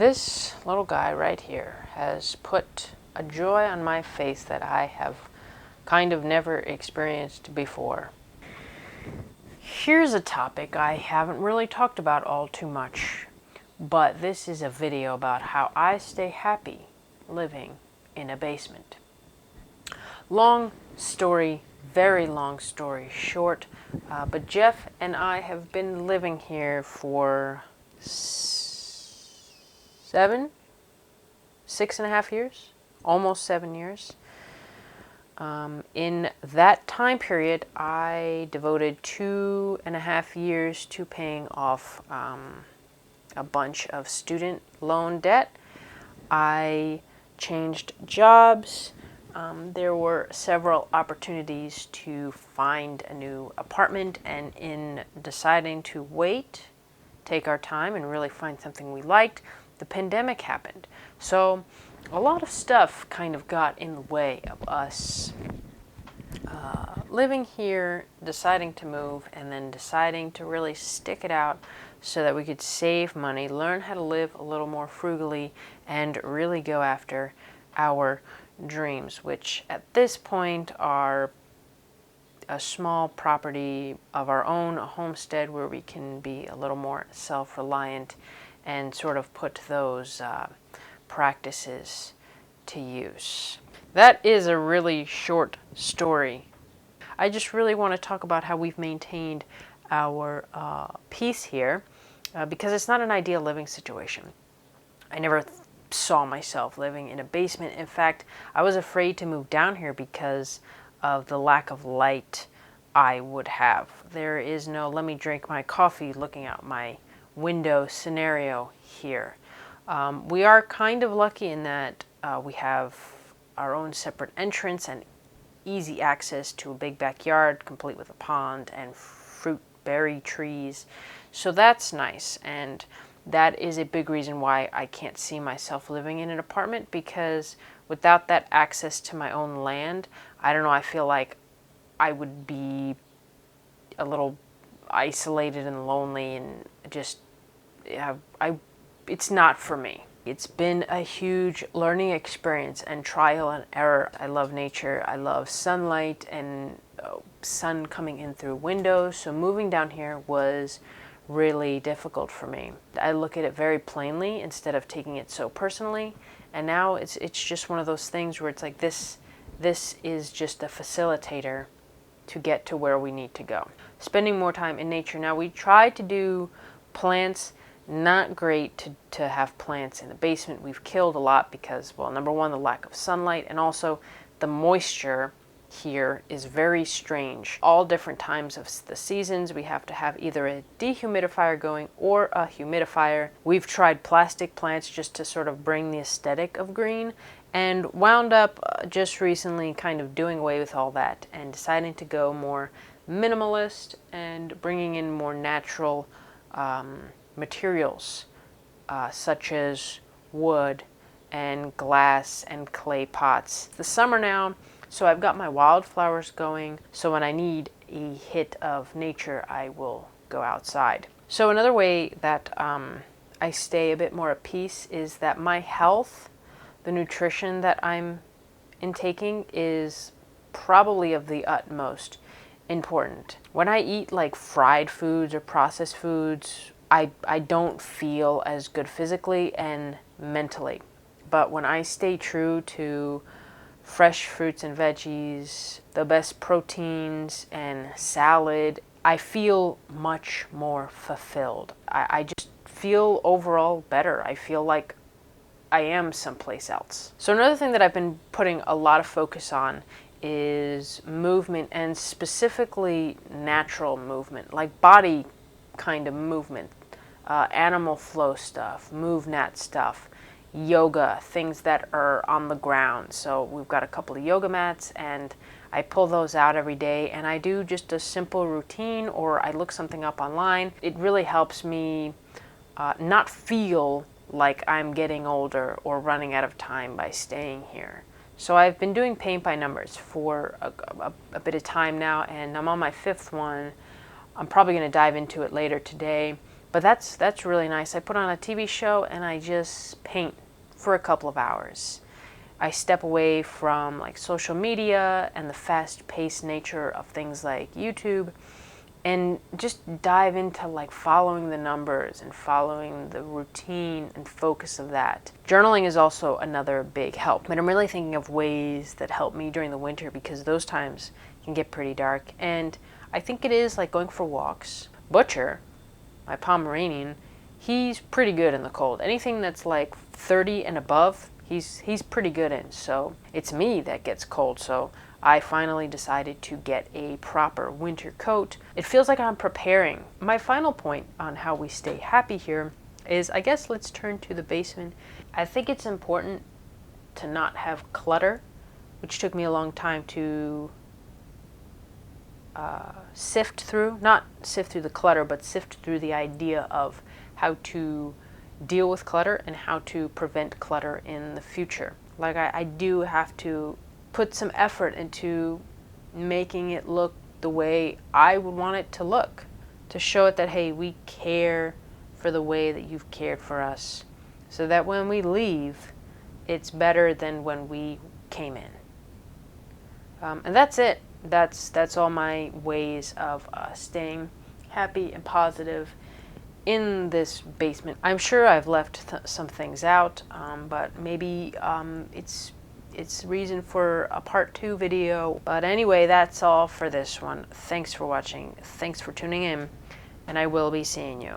This little guy right here has put a joy on my face that I have kind of never experienced before. Here's a topic I haven't really talked about all too much, but this is a video about how I stay happy living in a basement. Long story, very long story short, but Jeff and I have been living here for 6.5 years, almost 7 years. In that time period, I devoted 2.5 years to paying off a bunch of student loan debt. I changed jobs. There were several opportunities to find a new apartment, and in deciding to wait, take our time, and really find something we liked, the pandemic happened. So a lot of stuff kind of got in the way of us living here, deciding to move, and then deciding to really stick it out so that we could save money, learn how to live a little more frugally, and really go after our dreams, which at this point are a small property of our own, a homestead where we can be a little more self-reliant and sort of put those practices to use. That is a really short story. I just really want to talk about how we've maintained our peace here because it's not an ideal living situation. I never saw myself living in a basement. In fact, I was afraid to move down here because of the lack of light I would have. There is no let me drink my coffee looking out my window scenario here. We are kind of lucky in that we have our own separate entrance and easy access to a big backyard complete with a pond and fruit berry trees. So that's nice, and that is a big reason why I can't see myself living in an apartment, because without that access to my own land, I don't know, I feel like I would be a little isolated and lonely and just, it's not for me. It's been a huge learning experience and trial and error. I love nature. I love sunlight and sun coming in through windows. So moving down here was really difficult for me. I look at it very plainly instead of taking it so personally. And now it's just one of those things where it's like this is just a facilitator to get to where we need to go. Spending more time in nature. Now we try to do plants. Not great to have plants in the basement. We've killed a lot because, well, number one, the lack of sunlight, and also the moisture here is very strange. All different times of the seasons, we have to have either a dehumidifier going or a humidifier. We've tried plastic plants just to sort of bring the aesthetic of green, and wound up just recently kind of doing away with all that and deciding to go more minimalist and bringing in more natural materials such as wood and glass and clay pots. It's the summer now, so I've got my wildflowers going, so when I need a hit of nature, I will go outside. So another way that I stay a bit more at peace is that my health, the nutrition that I'm intaking, is probably of the utmost important. When I eat like fried foods or processed foods, I don't feel as good physically and mentally. But when I stay true to fresh fruits and veggies, the best proteins and salad, I feel much more fulfilled. I just feel overall better. I feel like I am someplace else. So another thing that I've been putting a lot of focus on is movement, and specifically natural movement, like body kind of movement. Animal flow stuff, MoveNat stuff, yoga, things that are on the ground. So we've got a couple of yoga mats, and I pull those out every day, and I do just a simple routine, or I look something up online. It really helps me not feel like I'm getting older or running out of time by staying here. So I've been doing paint by numbers for a bit of time now, and I'm on my 5th one. I'm probably going to dive into it later today. But that's really nice. I put on a TV show and I just paint for a couple of hours. I step away from like social media and the fast-paced nature of things like YouTube and just dive into like following the numbers and following the routine and focus of that. Journaling is also another big help, but I'm really thinking of ways that help me during the winter because those times can get pretty dark. And I think it is like going for walks. Butcher, my Pomeranian, he's pretty good in the cold. Anything that's like 30 and above, he's pretty good in. So it's me that gets cold. So I finally decided to get a proper winter coat. It feels like I'm preparing. My final point on how we stay happy here is, I guess let's turn to the basement. I think it's important to not have clutter, which took me a long time to sift through. Not sift through the clutter, but sift through the idea of how to deal with clutter and how to prevent clutter in the future. Like I do have to put some effort into making it look the way I would want it to look, to show it that, hey, we care for the way that you've cared for us, so that when we leave, it's better than when we came in. And that's it. That's all my ways of staying happy and positive in this basement. I'm sure I've left some things out, but maybe it's reason for a part 2 video. But anyway, that's all for this one. Thanks for watching. Thanks for tuning in, and I will be seeing you.